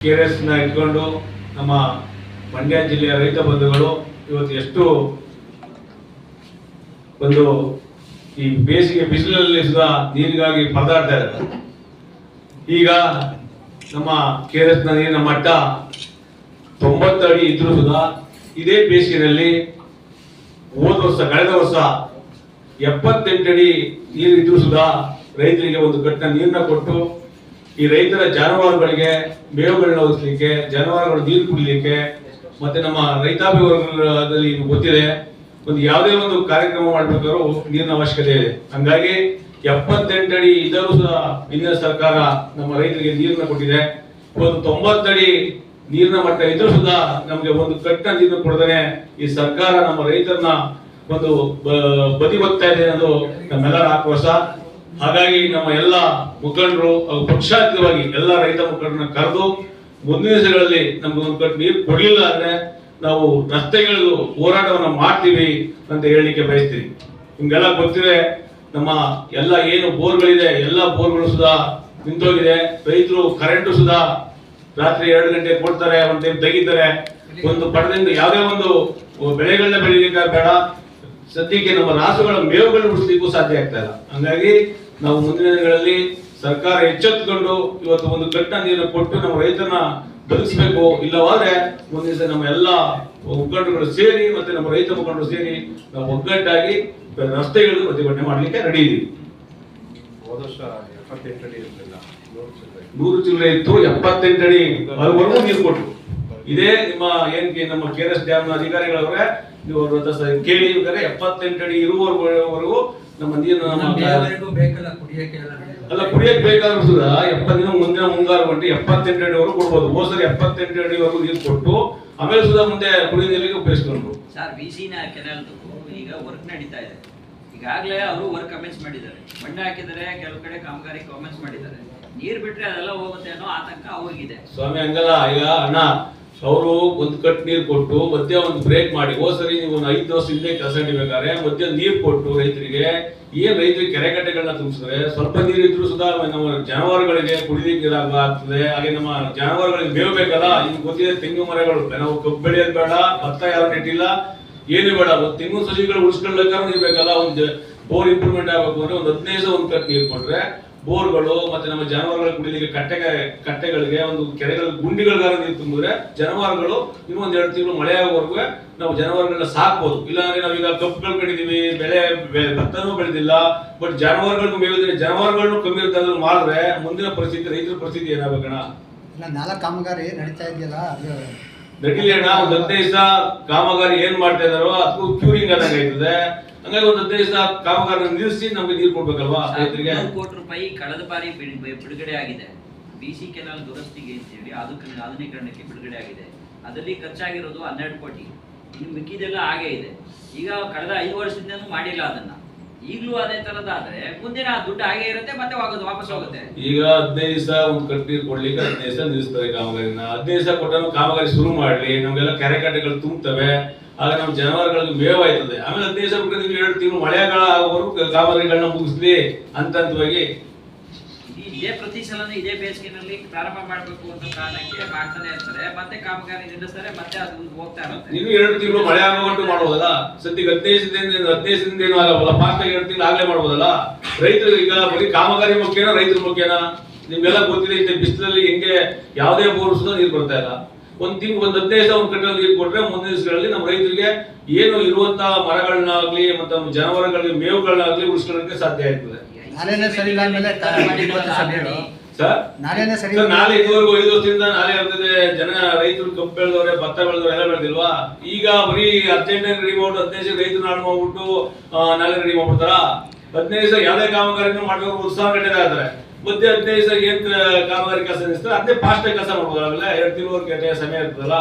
KRS ಇಟ್ಕೊಂಡು ನಮ್ಮ ಮಂಡ್ಯ ಜಿಲ್ಲೆಯ ರೈತ ಬಂಧುಗಳು ಇವತ್ತು ಎಷ್ಟು ಒಂದು ಈ ಬೇಸಿಗೆ ಬಿಸಿಲಲ್ಲಿ ಸುಧಾ ನೀರಿಗಾಗಿ ಪರದಾಡ್ತಾ ಇದ್ದಾರೆ. ಈಗ ನಮ್ಮ KRS ನೀರಿನ ಮಟ್ಟ 90 ಅಡಿ ಇದ್ರೂ ಸುಧಾ ಇದೇ ಬೇಸಿಗೆಯಲ್ಲಿ ಕಳೆದ ವರ್ಷ 78 ಅಡಿ ನೀರು ಇದ್ರೂ ಸುಧಾ ರೈತರಿಗೆ ಒಂದು ಕಟ್ಟಿನ ನೀರನ್ನ ಕೊಟ್ಟು ಈ ರೈತರ ಜಾನುವಾರುಗಳಿಗೆ ಮೇವುಗಳನ್ನ ಒದಗಿಸಲಿಕ್ಕೆ, ಜಾನುವಾರುಗಳು ನೀರು ಕುಡಿಲಿಕ್ಕೆ, ಮತ್ತೆ ನಮ್ಮ ರೈತಾಪಿ ವರ್ಗದಲ್ಲಿ ಗೊತ್ತಿದೆ ಒಂದು ಯಾವುದೇ ಒಂದು ಕಾರ್ಯಕ್ರಮ ಮಾಡಬೇಕಾದ್ರೂ ನೀರಿನ ಅವಶ್ಯಕತೆ ಇದೆ. ಹಂಗಾಗಿ 78 ಅಡಿ ಇದ್ದರೂ ಸಹ ಇಂದಿನ ಸರ್ಕಾರ ನಮ್ಮ ರೈತರಿಗೆ ನೀರನ್ನ ಕೊಟ್ಟಿದೆ. ಒಂದು 90 ಅಡಿ ನೀರಿನ ಮಟ್ಟ ಇದ್ರೂ ಸುಧಾ ನಮಗೆ ಒಂದು ಕಟ್ಟಿನ ನೀರನ್ನು ಕೊಡದೇ ಈ ಸರ್ಕಾರ ನಮ್ಮ ರೈತರನ್ನ ಒಂದು ಬದಿ ಹೋಗ್ತಾ ಇದೆ ಅನ್ನೋದು ನಮ್ಮೆಲ್ಲರ ಆಕ್ರೋಶ. ಹಾಗಾಗಿ ನಮ್ಮ ಎಲ್ಲ ಮುಖಂಡರು ಪಕ್ಷಾತೀತವಾಗಿ ಎಲ್ಲ ರೈತ ಮುಖಂಡರನ್ನ ಕರೆದು ಮುಂದಿನ ದಿವಸಗಳಲ್ಲಿ ನಮ್ಗೆ ಒಂದು ಕಟ್ಟು ನೀರು ಕೊಡಲಿಲ್ಲ ಅಂದ್ರೆ ನಾವು ರಸ್ತೆಗಳು ಹೋರಾಟವನ್ನ ಮಾಡ್ತೀವಿ ಅಂತ ಹೇಳಲಿಕ್ಕೆ ಬಯಸ್ತೀವಿ. ನಿಮ್ಗೆಲ್ಲ ಗೊತ್ತಿದೆ ನಮ್ಮ ಎಲ್ಲ ಏನು ಬೋರ್ಗಳಿದೆ ಎಲ್ಲ ಬೋರ್ಗಳು ಸುಧಾ ನಿಂತೋಗಿದೆ. ರೈತರು ಕರೆಂಟು ಸುಧಾ ರಾತ್ರಿ 2 ಗಂಟೆ ಕೊಡ್ತಾರೆ, ಒಂದು ಟೈಮ್ ತೆಗಿತಾರೆ. ಒಂದು ಪಡೆದಿಂದ ಯಾವುದೇ ಒಂದು ಬೆಳೆಗಳನ್ನ ಬೆಳಿಲಿಕ್ಕೆ ಬೇಡ, ಸದ್ಯಕ್ಕೆ ನಮ್ಮ ರಾಸುಗಳ ಮೇವುಗಳನ್ನ ಉಳಿಸ್ಲಿಕ್ಕೂ ಸಾಧ್ಯ ಆಗ್ತಾ ಇಲ್ಲ. ಹಂಗಾಗಿ ನಾವು ಮುಂದಿನ ದಿನಗಳಲ್ಲಿ ಸರ್ಕಾರ ಎಚ್ಚೆತ್ತುಕೊಂಡು ಇವತ್ತು ಒಂದು ಕಟ್ಟಿನ ನೀರನ್ನು ಕೊಟ್ಟು ನಮ್ಮ ರೈತರನ್ನ ಬದುಕಿಸಬೇಕು. ಇಲ್ಲವಾದ್ರೆ ಮುಂದಿನ ದಿವಸ ನಮ್ಮ ಎಲ್ಲ ಮುಖಂಡರುಗಳು ಸೇರಿ ಮತ್ತೆ ನಮ್ಮ ರೈತ ಮುಖಂಡರು ಸೇರಿ ನಾವು ಒಗ್ಗಟ್ಟಾಗಿ ರಸ್ತೆಗಳು ಪ್ರತಿಭಟನೆ ಮಾಡ್ಲಿಕ್ಕೆ ರೆಡಿ ಇದೀವಿ. 78 ಅಡಿ ಇರಲಿಲ್ಲ, 100 ಚಿಲ್ಲರೆ ಇತ್ತು, 78 ಅಡಿ ಅಲ್ಲಿವರೆಗೂ ನೀರು ಕೊಟ್ಟು. ಇದೇ ನಿಮ್ಮ ಏನಕ್ಕೆ ನಮ್ಮ KRS ಡ್ಯಾಮ್ ನ ಅಧಿಕಾರಿಗಳವರೇ ನೀವು ಅವ್ರ ಹತ್ರ ಕೇಳಿ 78 ಅಡಿ ಇರುವವರೆಗೂ ನಮ್ಮ ನೀರನ್ನು ಅಲ್ಲ ಕುಡಿಯಕ್ಕೆ ಬೇಕಾದ್ರೂ ಸುಧಾ 70 ದಿನ ಮುಂದಿನ ಮುಂಗಾರು ಗಂಟೆ 78 ಅಡಿವರೆಗೂ ಕೊಡ್ಬೋದು. ಹೋದ್ಸರಿ 78 ಅಡಿವರೆಗೂ ನೀರು ಕೊಟ್ಟು ಆಮೇಲೆ ಸುಧಾ ಮುಂದೆ ಕುಡಿಯ ನೀರಿಗೆ ಉಪಯೋಗಿಸ್ಕೊಂಡು ಸರ್ ಬಿಸಿನ ಕೆನಾಲ್ ಈಗ ವರ್ಕ್ ನಡೀತಾ ಇದೆ. ಈಗಾಗಲೇ ಅವರು ವರ್ಕ್ ಕಮೆನ್ಸ್ ಮಾಡಿದ್ದಾರೆ, ಮಣ್ಣು ಹಾಕಿದ್ದಾರೆ, ಕೆಲವು ಕಡೆ ಕಾಮಗಾರಿ ಕಮೆನ್ಸ್ ಮಾಡಿದ್ದಾರೆ. ನೀರ್ ಬಿಟ್ರೆ ಅದೆಲ್ಲ ಹೋಗುತ್ತೆ ಅನ್ನೋ ಆತಂಕ ಅವ್ರಿಗಿದೆ. ಸ್ವಾಮಿ ಹಂಗಲ್ಲ. ಈಗ ಅಣ್ಣ ಅವರು ಒಂದು ಕಟ್ ನೀರು ಕೊಟ್ಟು ಮಧ್ಯ ಒಂದು ಬ್ರೇಕ್ ಮಾಡಿ ಹೋದ್ಸರಿ ನೀವು ಒಂದು 5 ವರ್ಷ ಇಲ್ಲೇ ಕೆಲಸ ಹಿಡಿಬೇಕಾದ್ರೆ ಮಧ್ಯ ನೀರು ಕೊಟ್ಟು ರೈತರಿಗೆ ರೈತರಿಗೆ ಕೆರೆ ಕಟ್ಟೆಗಳನ್ನ ತುಂಬಿಸಿದ್ರೆ ಸ್ವಲ್ಪ ನೀರು ಇದ್ರು ಸುಧಾ ನಮ್ಮ ಜಾನುವಾರುಗಳಿಗೆ ಕುಡಿಲಿಕ್ಕೆ ಆಗ್ತದೆ. ಹಾಗೆ ನಮ್ಮ ಜಾನುವಾರುಗಳಿಗೆ ಮೇವು ಬೇಕಲ್ಲ. ಈಗ ಗೊತ್ತಿದೆ ತೆಂಗು ಮರಗಳು ನಾವು ಕಬ್ಬು ಬೆಳೆಯೋದು ಬೇಡ, ಭತ್ತ ಯಾರು ನೆಟ್ಟಿಲ್ಲ, ಏನು ಬೇಡ, ಒಂದು ತೆಂಗು ಸಸಿಗಳು ಉಳಿಸ್ಕೊಳ್ಳಬೇಕಾದ್ರೆ ನೀರು ಬೇಕಲ್ಲ. ಒಂದು ಬೋರ್ ಇಂಪ್ರೂವ್ಮೆಂಟ್ ಆಗಬೇಕು ಅಂದ್ರೆ ಒಂದು 15 ಒಂದು ಕಟ್ ನೀರು ಕೊಟ್ರೆ ಬೋರ್ಗಳು ಮತ್ತೆ ನಮ್ಮ ಜಾನುವಾರುಗಳು ಕುಡಿಲಿಕ್ಕೆ ಕಟ್ಟೆಗಳಿಗೆ ಒಂದು ಕೆರೆಗಳ ಗುಂಡಿಗಳಿಗಾರ ನೀರು ತುಂಬಿದ್ರೆ ಜಾನುವಾರುಗಳು ಇನ್ನೊಂದ್ 2 ತಿಂಗಳು ಮಳೆ ಆಗೋವರೆಗೂ ನಾವು ಜಾನುವಾರುಗಳನ್ನ ಸಾಕ್ಬೋದು. ಇಲ್ಲಾಂದ್ರೆ ನಾವೀಗ ಕಬ್ಬುಗಳು ಬೆಳಿದೀವಿ, ಭತ್ತನೂ ಬೆಳೆದಿಲ್ಲ, ಬಟ್ ಜಾನುವಾರುಗಳಿಗೂ ಮೇವಿದ್ರೆ ಜಾನುವಾರುಗಳನ್ನು ಕಮ್ಮಿ ಇರ್ತದೆ ಮಾಡಿದ್ರೆ ಮುಂದಿನ ಪರಿಸ್ಥಿತಿ ರೈತರ ಪರಿಸ್ಥಿತಿ ಏನಾಗಬೇಕಣ್ಣ? ಕಾಮಗಾರಿ ನಡೀತಾ ಇದೆಯಲ್ಲ ನಡೀಲಿ ಅಣ್ಣ. ಒಂದು 15 ದಿವಸ ಕಾಮಗಾರಿ ಏನ್ ಮಾಡ್ತಾ ಇದಾರೋ ಅದಕ್ಕೂ ಕ್ಯೂರಿಂಗ್ ಆದಂಗೆ ಆಯ್ತದೆ. ಹಂಗಾಗಿ ಒಂದು 15 ದಿವಸ ಕಾಮಗಾರಿ ನಿಲ್ಲಿಸಿ ನಮ್ಗೆ ನೀರು ಕೊಡ್ಬೇಕಲ್ವಾ ರೈತರಿಗೆ. 100 ಕೋಟಿ ರೂಪಾಯಿ ಕಳೆದ ಬಾರಿ ಬಿಡುಗಡೆ ಆಗಿದೆ. BC ಕೆನಾಲ್ ದುರಸ್ತಿಗೆ ಅಂತೇಳಿ ಅದಕ್ಕೆ ಆಧುನೀಕರಣಕ್ಕೆ ಬಿಡುಗಡೆ ಆಗಿದೆ. ಅದರಲ್ಲಿ ಖರ್ಚಾಗಿರೋದು 12 ಕೋಟಿ. ಇನ್ನು ಮಿಕ್ಕಿದೆಲ್ಲ ಹಾಗೆ ಇದೆ. ಈಗ ಕಳೆದ 5 ವರ್ಷದಿಂದ ಮಾಡಿಲ್ಲ ಅದನ್ನ. ಈಗಲೂ ಅದೇ ತರದಾದ್ರೆ ಮುಂದಿನ ದುಡ್ಡು ಹಾಗೆ ಇರುತ್ತೆ, ಮತ್ತೆ ವಾಪಸ್ ಹೋಗುತ್ತೆ. ಈಗ 15 ದಿವಸ ಒಂದು ಕಟ್ ನೀರು ಕೊಡ್ಲಿಕ್ಕೆ 15 ದಿವಸ ನಿಲ್ಲಿಸ್ತಾರೆ ಕಾಮಗಾರಿನ. 15 ದಿವಸ ಕೊಟ್ಟ ಕಾಮಗಾರಿ ಶುರು ಮಾಡ್ಲಿ, ನಮ್ಗೆಲ್ಲ ಕೆರೆ ಕಟ್ಟೆಗಳು ತುಂಬುತ್ತವೆ, ಆಗ ನಮ್ಮ ಜಾನುವಾರುಗಳಿಗೆ ಮೇವು ಆಯ್ತದೆ. ಆಮೇಲೆ 15 ದಿವಸ ಬಿಟ್ಟು 2 ತಿಂಗಳು ಮಳೆಗಾಲ ಆಗೋವರೆಗೂ ಕಾಮಗಾರಿಗಳನ್ನ ಮುಗಿಸ್ಲಿ ಹಂತವಾಗಿ. ಇದೇ ಪ್ರತಿ ಸಲನೂ ಇದೇ ಬೇಸಿಗೆನಲ್ಲಿ ಪ್ರಾರಂಭ ಮಾಡಬೇಕು ಅಂತ ಕಾರಣಕ್ಕೆ ಮಾಡ್ತಾನೆ ಇರ್ತಾರೆ, ಮತ್ತೆ ಕಾಮಗಾರಿ ನಿಲ್ಲಿಸ್ತಾರೆ, ಮತ್ತೆ ಅದು ಹೋಗ್ತಾ ಇರುತ್ತೆ. ನೀವು 2 ತಿಂಗಳು ಮಳೆ ಆಗೋಗಂಟು ಮಾಡ್ಬೋದಲ್ಲ. ಸದ್ಯಕ್ಕೆ 15 ದಿನದಿಂದ ಏನು ಆಗಲ್ಲ, ಫಾಸ್ಟ್ ಆಗಿ 2 ತಿಂಗಳು ಆಗ್ಲೇ ಮಾಡ್ಬೋದಲ್ಲ. ರೈತರು ಈಗ ಬರೀ ಕಾಮಗಾರಿ ಮುಖ್ಯನಾ ರೈತರ ಮುಖ್ಯನಾ? ನಿಮ್ಗೆಲ್ಲ ಗೊತ್ತಿದೆ ಇಂಥ ಬಿಸಿಲಲ್ಲಿ ಹೆಂಗೆ ಯಾವುದೇ ಬೋರ್ ಸುಧಾ ನೀರು ಬರ್ತಾ ಇಲ್ಲ. ಒಂದು 15 ದಿವಸ ಒಂದು ಕಟ್ಟಲ್ಲಿ ನೀರು ಕೊಟ್ರೆ ಮುಂದಿನ ದಿವಸಗಳಲ್ಲಿ ನಮ್ಮ ರೈತರಿಗೆ ಏನು ಇರುವಂತಹ ಮರಗಳನ್ನಾಗ್ಲಿ ಮತ್ತೆ ನಮ್ಮ ಜಾನುವಾರುಗಳಿಗೆ ಮೇವುಗಳನ್ನಾಗ್ಲಿ ಉಳಿಸ್ಕೊಳ್ಳೋಕೆ ಸಾಧ್ಯ ಆಗ್ತದೆ. ನಾಳೆ ಇದುವರೆಗೂ 5 ವರ್ಷದಿಂದ ನಾಳೆ ಆಗ್ತದೆ. ರೈತರು ಕಬ್ಬು ಬೆಳೆದವ್ರೆ, ಭತ್ತ ಬೆಳೆದವ್ರೆ, ಎಲ್ಲ ಬೆಳೆದಿಲ್ವಾ? ಈಗ ಬರೀ ಅರ್ಜೆಂಟ್ ರೆಡಿ ಮಾಡ್ಬಿಟ್ಟು 15 ದಿವಸ ರೈತರು ನಾಳೆ ಮಾಡ್ಬಿಟ್ಟು ನಾಳೆ ರೆಡಿ ಮಾಡ್ಬಿಡ್ತಾರ. 15 ದಿವಸ ಯಾವುದೇ ಕಾಮಗಾರಿನೂ ಮಾಡ್ಬೇಕು ಉತ್ಸಾಹ ಗಂಟೆ ಆಗ್ತಾರೆ. ಮತ್ತೆ 15 ದಿವಸ ಏನ್ ಕಾಮಗಾರಿ ಕೆಲಸ ನಿಲ್ಲಿಸ್ತಾರೆ ಅದೇ ಫಾಸ್ಟ್ ಆಗಿ ಕೆಲಸ ಮಾಡ್ಬೋದಲ್ಲ. 2 ತಿಂಗಳವರೆಗೆ ಸಮಯ ಇರ್ತದಲ್ಲ.